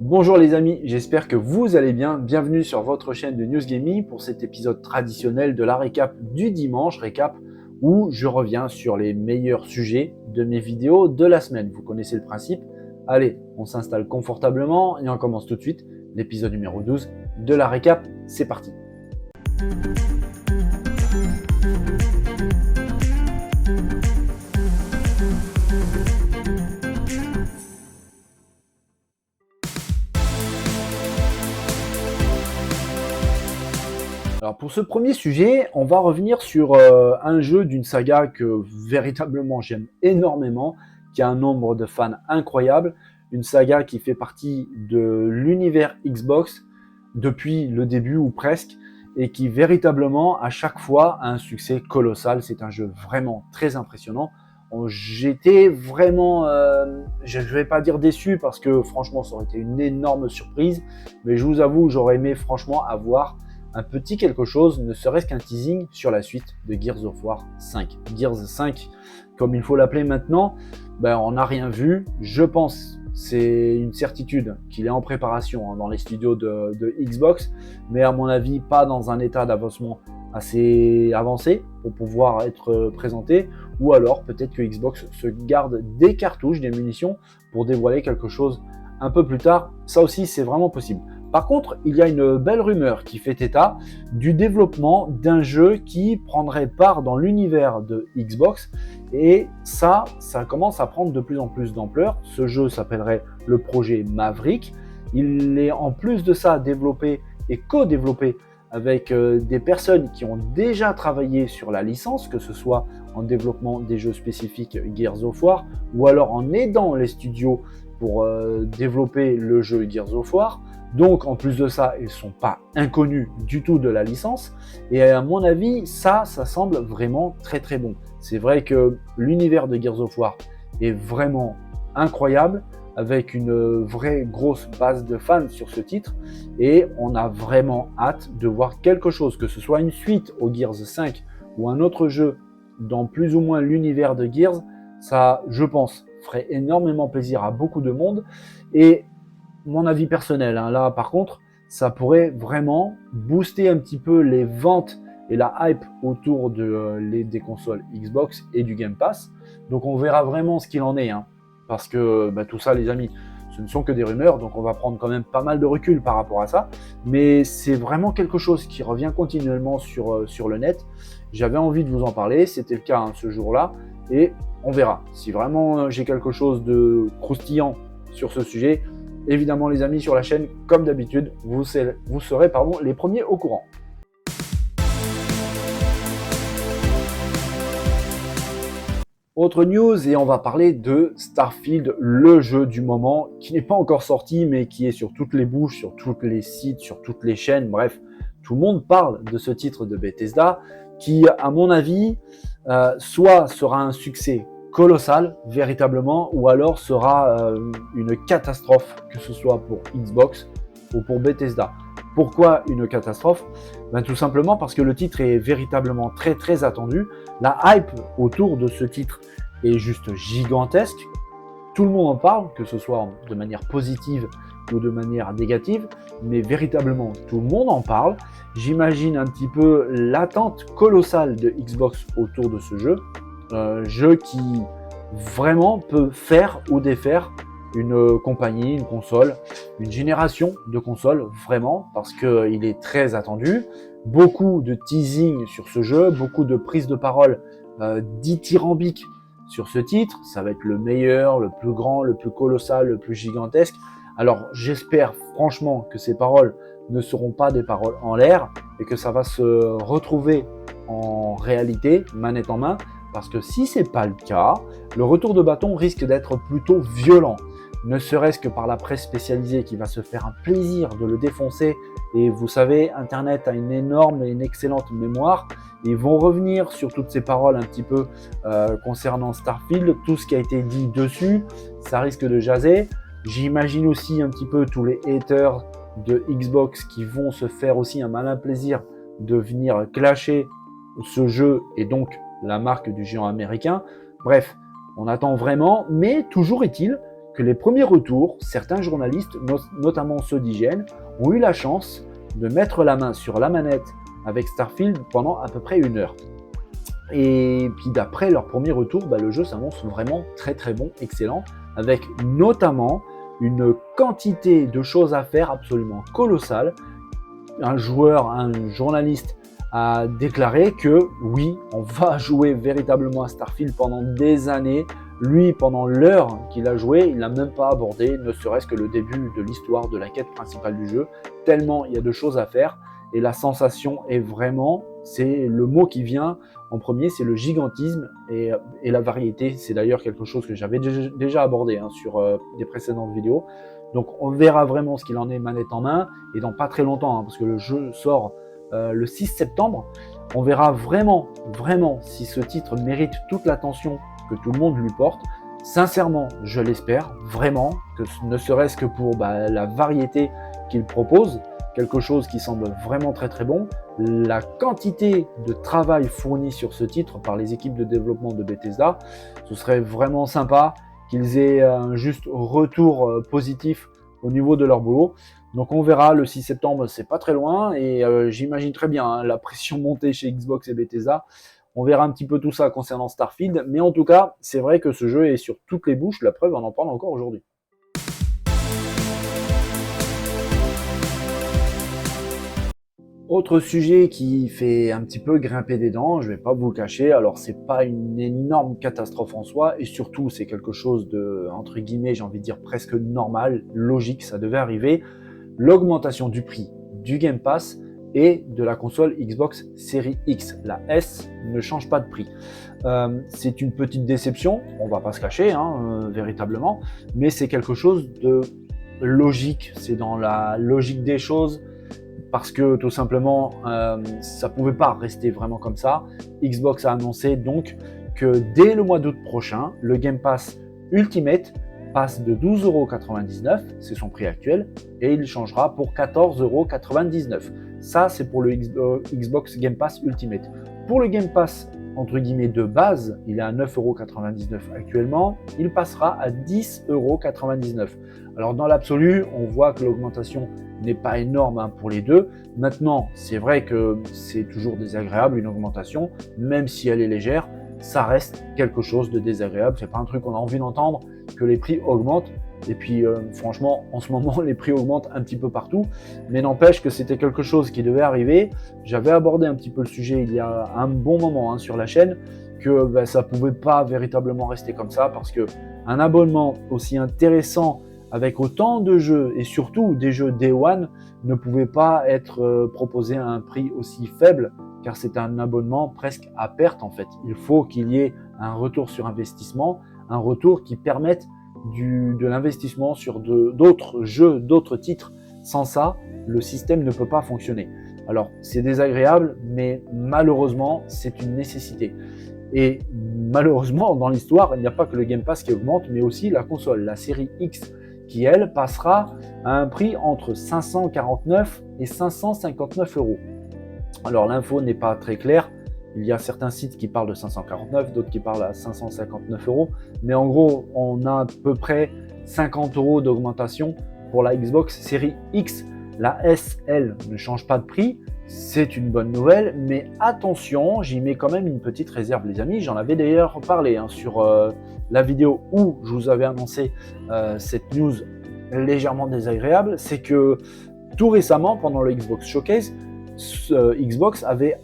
Bonjour les amis, j'espère que vous allez bien. Bienvenue sur votre chaîne de News Gaming pour cet épisode traditionnel de la récap du dimanche, récap où je reviens sur les meilleurs sujets de mes vidéos de la semaine. Vous connaissez le principe. Allez, on s'installe confortablement et on commence tout de suite l'épisode numéro 12 de la récap. C'est parti. Alors pour ce premier sujet, on va revenir sur un jeu d'une saga que véritablement j'aime énormément, qui a un nombre de fans incroyable, une saga qui fait partie de l'univers Xbox depuis le début ou presque, et qui véritablement à chaque fois a un succès colossal. C'est un jeu vraiment très impressionnant. J'étais vraiment, je ne vais pas dire déçu parce que franchement ça aurait été une énorme surprise, mais je vous avoue j'aurais aimé franchement avoir un petit quelque chose, ne serait-ce qu'un teasing sur la suite de Gears of War 5. Gears 5, comme il faut l'appeler maintenant, on n'a rien vu. Je pense, c'est une certitude qu'il est en préparation dans les studios de Xbox, mais à mon avis, pas dans un état d'avancement assez avancé pour pouvoir être présenté, ou alors peut-être que Xbox se garde des cartouches, des munitions pour dévoiler quelque chose un peu plus tard. Ça aussi, c'est vraiment possible. Par contre, il y a une belle rumeur qui fait état du développement d'un jeu qui prendrait part dans l'univers de Xbox, et ça commence à prendre de plus en plus d'ampleur. Ce jeu s'appellerait le projet Maverick. Il est en plus de ça développé et co-développé avec des personnes qui ont déjà travaillé sur la licence, que ce soit en développement des jeux spécifiques Gears of War ou alors en aidant les studios pour développer le jeu Gears of War. Donc en plus de ça, ils ne sont pas inconnus du tout de la licence. Et à mon avis, ça semble vraiment très très bon. C'est vrai que l'univers de Gears of War est vraiment incroyable, avec une vraie grosse base de fans sur ce titre. Et on a vraiment hâte de voir quelque chose, que ce soit une suite au Gears 5 ou un autre jeu dans plus ou moins l'univers de Gears. Ça, je pense, ferait énormément plaisir à beaucoup de monde. Et mon avis personnel, là par contre, ça pourrait vraiment booster un petit peu les ventes et la hype autour des consoles Xbox et du Game Pass. Donc on verra vraiment ce qu'il en est, parce que tout ça les amis, ce ne sont que des rumeurs, donc on va prendre quand même pas mal de recul par rapport à ça, mais c'est vraiment quelque chose qui revient continuellement sur le net. J'avais envie de vous en parler, c'était le cas ce jour-là, et on verra. Si vraiment j'ai quelque chose de croustillant sur ce sujet, évidemment les amis, sur la chaîne, comme d'habitude, vous serez les premiers au courant. Autre news, et on va parler de Starfield, le jeu du moment, qui n'est pas encore sorti, mais qui est sur toutes les bouches, sur tous les sites, sur toutes les chaînes, bref, tout le monde parle de ce titre de Bethesda, qui, à mon avis, soit sera un succès colossal, véritablement, ou alors sera une catastrophe, que ce soit pour Xbox ou pour Bethesda. Pourquoi une catastrophe ? Tout simplement parce que le titre est véritablement très très attendu. La hype autour de ce titre est juste gigantesque. Tout le monde en parle, que ce soit de manière positive ou de manière négative, mais véritablement tout le monde en parle. J'imagine un petit peu l'attente colossale de Xbox autour de ce jeu. Jeu qui vraiment peut faire ou défaire une compagnie, une console, une génération de consoles, vraiment, parce qu'il est très attendu. Beaucoup de teasing sur ce jeu, beaucoup de prises de parole dithyrambiques sur ce titre. Ça va être le meilleur, le plus grand, le plus colossal, le plus gigantesque. Alors j'espère franchement que ces paroles ne seront pas des paroles en l'air et que ça va se retrouver en réalité, manette en main, parce que si c'est pas le cas, le retour de bâton risque d'être plutôt violent, ne serait-ce que par la presse spécialisée qui va se faire un plaisir de le défoncer. Et vous savez, Internet a une énorme et une excellente mémoire. Ils vont revenir sur toutes ces paroles un petit peu concernant Starfield, tout ce qui a été dit dessus, ça risque de jaser. J'imagine aussi un petit peu tous les haters de Xbox qui vont se faire aussi un malin plaisir de venir clasher ce jeu et donc la marque du géant américain. Bref, on attend vraiment, mais toujours est-il que les premiers retours, certains journalistes, notamment ceux d'IGN, ont eu la chance de mettre la main sur la manette avec Starfield pendant à peu près 1 heure. Et puis d'après leur premier retour, le jeu s'annonce vraiment très très bon, excellent, avec notamment une quantité de choses à faire absolument colossale. Un journaliste a déclaré que oui, on va jouer véritablement à Starfield pendant des années. Lui, pendant l'heure qu'il a joué, il n'a même pas abordé, ne serait-ce que le début de l'histoire de la quête principale du jeu, tellement il y a de choses à faire. Et la sensation est vraiment, c'est le mot qui vient en premier, c'est le gigantisme et la variété. C'est d'ailleurs quelque chose que j'avais déjà abordé sur des précédentes vidéos. Donc on verra vraiment ce qu'il en est manette en main, et dans pas très longtemps, parce que le jeu sort le 6 septembre. On verra vraiment si ce titre mérite toute l'attention que tout le monde lui porte. Sincèrement, je l'espère vraiment, que ne serait-ce que pour la variété qu'il propose, quelque chose qui semble vraiment très très bon. La quantité de travail fourni sur ce titre par les équipes de développement de Bethesda, ce serait vraiment sympa qu'ils aient un juste retour positif au niveau de leur boulot. Donc on verra le 6 septembre, c'est pas très loin, et j'imagine très bien la pression montée chez Xbox et Bethesda. On verra un petit peu tout ça concernant Starfield, mais en tout cas, c'est vrai que ce jeu est sur toutes les bouches, la preuve, on en parle encore aujourd'hui. Autre sujet qui fait un petit peu grimper des dents, je vais pas vous le cacher, alors c'est pas une énorme catastrophe en soi, et surtout c'est quelque chose de, entre guillemets, j'ai envie de dire presque normal, logique, ça devait arriver, l'augmentation du prix du Game Pass et de la console Xbox Series X. La S ne change pas de prix. C'est une petite déception, on va pas se cacher, véritablement, mais c'est quelque chose de logique, c'est dans la logique des choses, parce que tout simplement, ça pouvait pas rester vraiment comme ça. Xbox a annoncé donc que dès le mois d'août prochain, le Game Pass Ultimate passe de 12,99 €, c'est son prix actuel, et il changera pour 14,99 €. Ça, c'est pour le Xbox Game Pass Ultimate. Pour le Game Pass, entre guillemets, de base, il est à 9,99 € actuellement, il passera à 10,99 €. Alors dans l'absolu, on voit que l'augmentation n'est pas énorme pour les deux. Maintenant, c'est vrai que c'est toujours désagréable une augmentation, même si elle est légère, ça reste quelque chose de désagréable. C'est pas un truc qu'on a envie d'entendre, que les prix augmentent. Et puis franchement, en ce moment, les prix augmentent un petit peu partout, mais n'empêche que c'était quelque chose qui devait arriver. J'avais abordé un petit peu le sujet il y a un bon moment sur la chaîne, que ça pouvait pas véritablement rester comme ça, parce que un abonnement aussi intéressant avec autant de jeux, et surtout des jeux Day One, ne pouvait pas être proposé à un prix aussi faible, car c'est un abonnement presque à perte en fait. Il faut qu'il y ait un retour sur investissement, un retour qui permette de l'investissement sur d'autres jeux, d'autres titres. Sans ça, le système ne peut pas fonctionner. Alors c'est désagréable, mais malheureusement c'est une nécessité. Et malheureusement dans l'histoire, il n'y a pas que le Game Pass qui augmente, mais aussi la console, la série X, qui elle passera à un prix entre 549 et 559 €. Alors l'info n'est pas très claire, il y a certains sites qui parlent de 549, d'autres qui parlent à 559 €, mais en gros on a à peu près 50 € d'augmentation pour la Xbox Series X. La S, elle, ne change pas de prix, c'est une bonne nouvelle, mais attention, j'y mets quand même une petite réserve les amis, j'en avais d'ailleurs parlé sur la vidéo où je vous avais annoncé cette news légèrement désagréable, c'est que tout récemment, pendant le Xbox Showcase, Xbox avait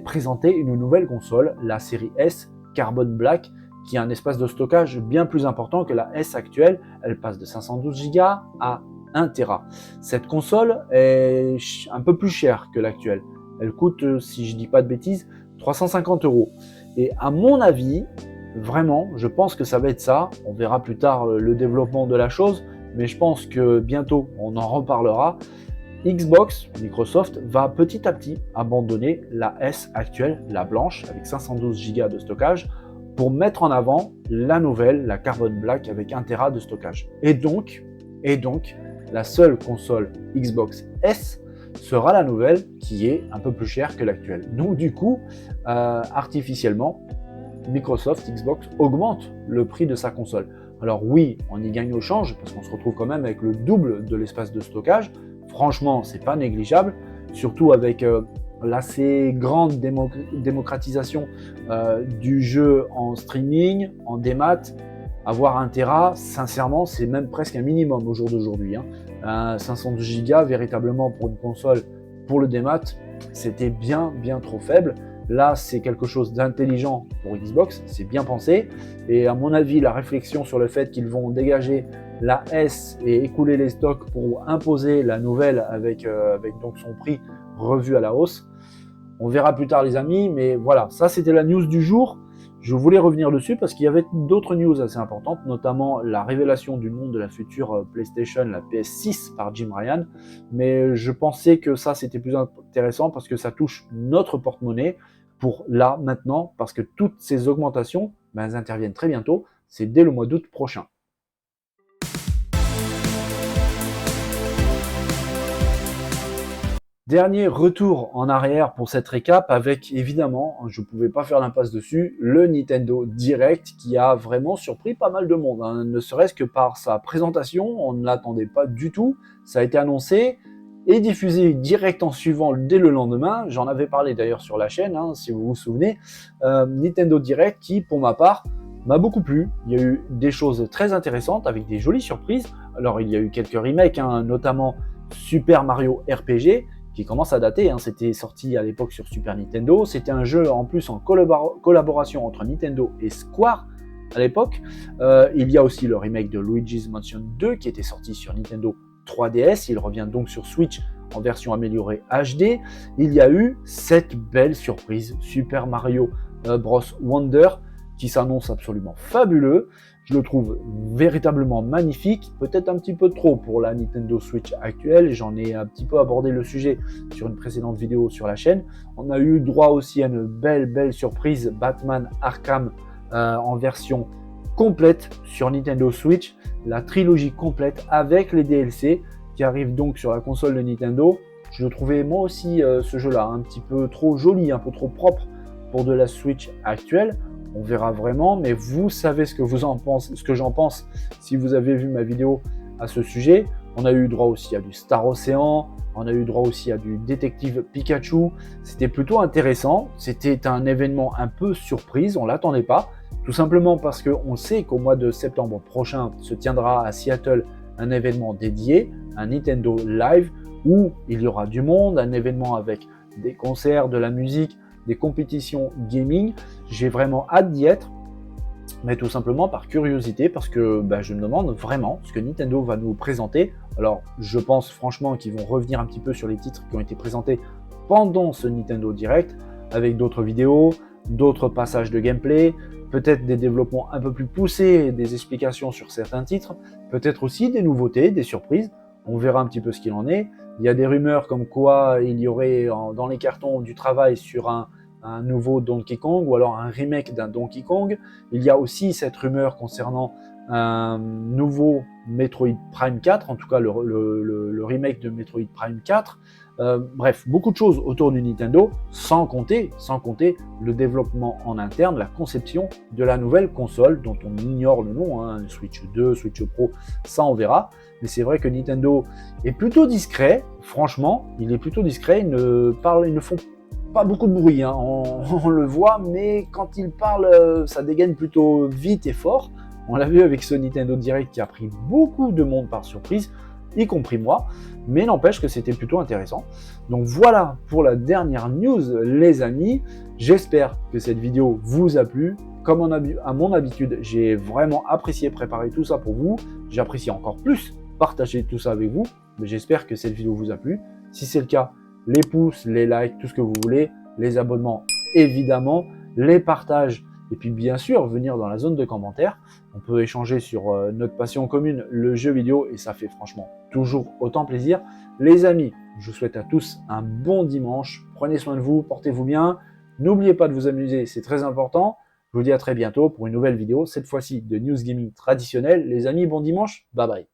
présenté une nouvelle console, la série S Carbon Black, qui a un espace de stockage bien plus important que la S actuelle. Elle passe de 512 Go à 1 Tera. Cette console est un peu plus chère que l'actuelle. Elle coûte, si je dis pas de bêtises, 350 €. Et à mon avis, vraiment, je pense que ça va être ça. On verra plus tard le développement de la chose, mais je pense que bientôt on en reparlera. Xbox, Microsoft, va petit à petit abandonner la S actuelle, la blanche, avec 512 Go de stockage, pour mettre en avant la nouvelle, la Carbon Black, avec 1 Tera de stockage. Et donc, la seule console Xbox S sera la nouvelle, qui est un peu plus chère que l'actuelle. Donc du coup, artificiellement, Microsoft, Xbox augmente le prix de sa console. Alors oui, on y gagne au change parce qu'on se retrouve quand même avec le double de l'espace de stockage. Franchement, c'est pas négligeable, surtout avec l'assez grande démocratisation du jeu en streaming, en démat. Avoir 1 Tera, sincèrement, c'est même presque un minimum au jour d'aujourd'hui. 512 Go, véritablement pour une console, pour le démat, c'était bien trop faible. Là, c'est quelque chose d'intelligent pour Xbox, c'est bien pensé. Et à mon avis, la réflexion sur le fait qu'ils vont dégager la S et écouler les stocks pour imposer la nouvelle avec donc son prix revu à la hausse. On verra plus tard les amis, mais voilà, ça c'était la news du jour. Je voulais revenir dessus parce qu'il y avait d'autres news assez importantes, notamment la révélation du nom de la future PlayStation, la PS6 par Jim Ryan. Mais je pensais que ça c'était plus intéressant parce que ça touche notre porte-monnaie pour là, maintenant, parce que toutes ces augmentations, elles interviennent très bientôt, c'est dès le mois d'août prochain. Dernier retour en arrière pour cette récap avec, évidemment, je ne pouvais pas faire l'impasse dessus, le Nintendo Direct qui a vraiment surpris pas mal de monde. Ne serait-ce que par sa présentation, on ne l'attendait pas du tout. Ça a été annoncé et diffusé direct en suivant dès le lendemain. J'en avais parlé d'ailleurs sur la chaîne, si vous vous souvenez. Nintendo Direct qui, pour ma part, m'a beaucoup plu. Il y a eu des choses très intéressantes avec des jolies surprises. Alors il y a eu quelques remakes, notamment Super Mario RPG, qui commence à dater, c'était sorti à l'époque sur Super Nintendo, c'était un jeu en plus en collaboration entre Nintendo et Square à l'époque. Il y a aussi le remake de Luigi's Mansion 2 qui était sorti sur Nintendo 3DS, il revient donc sur Switch en version améliorée HD. Il y a eu cette belle surprise, Super Mario Bros Wonder, qui s'annonce absolument fabuleux. Je le trouve véritablement magnifique, peut-être un petit peu trop pour la Nintendo Switch actuelle. J'en ai un petit peu abordé le sujet sur une précédente vidéo sur la chaîne. On a eu droit aussi à une belle surprise, Batman Arkham en version complète sur Nintendo Switch, la trilogie complète avec les DLC qui arrivent donc sur la console de Nintendo. Je le trouvais moi aussi ce jeu-là un petit peu trop joli, un peu trop propre pour de la Switch actuelle. On verra vraiment, mais vous savez ce que j'en pense si vous avez vu ma vidéo à ce sujet. On a eu droit aussi à du Star Ocean, on a eu droit aussi à du Détective Pikachu. C'était plutôt intéressant, c'était un événement un peu surprise, on ne l'attendait pas, tout simplement parce qu'on sait qu'au mois de septembre prochain se tiendra à Seattle un événement dédié, un Nintendo Live, où il y aura du monde, un événement avec des concerts, de la musique, des compétitions gaming. J'ai vraiment hâte d'y être, mais tout simplement par curiosité, parce que je me demande vraiment ce que Nintendo va nous présenter. Alors je pense franchement qu'ils vont revenir un petit peu sur les titres qui ont été présentés pendant ce Nintendo Direct, avec d'autres vidéos, d'autres passages de gameplay, peut-être des développements un peu plus poussés, des explications sur certains titres, peut-être aussi des nouveautés, des surprises. On verra un petit peu ce qu'il en est. Il y a des rumeurs comme quoi il y aurait dans les cartons du travail sur un nouveau Donkey Kong ou alors un remake d'un Donkey Kong. Il y a aussi cette rumeur concernant un nouveau Metroid Prime 4, en tout cas le remake de Metroid Prime 4. Bref, beaucoup de choses autour du Nintendo, sans compter le développement en interne, la conception de la nouvelle console dont on ignore le nom, Switch 2, Switch Pro, ça on verra. Mais c'est vrai que Nintendo est plutôt discret, franchement, il est plutôt discret, ils ne font pas beaucoup de bruit, on le voit, mais quand ils parlent, ça dégaine plutôt vite et fort. On l'a vu avec ce Nintendo Direct qui a pris beaucoup de monde par surprise, y compris moi, mais n'empêche que c'était plutôt intéressant. Donc voilà pour la dernière news, les amis. J'espère que cette vidéo vous a plu. Comme à mon habitude, j'ai vraiment apprécié préparer tout ça pour vous. J'apprécie encore plus partager tout ça avec vous, mais j'espère que cette vidéo vous a plu. Si c'est le cas, les pouces, les likes, tout ce que vous voulez, les abonnements évidemment, les partages, et puis bien sûr venir dans la zone de commentaires. On peut échanger sur notre passion commune, le jeu vidéo, et ça fait franchement toujours autant plaisir. Les amis, je vous souhaite à tous un bon dimanche, prenez soin de vous, portez-vous bien, n'oubliez pas de vous amuser, c'est très important. Je vous dis à très bientôt pour une nouvelle vidéo, cette fois-ci de News Gaming traditionnelle. Les amis, bon dimanche, bye bye.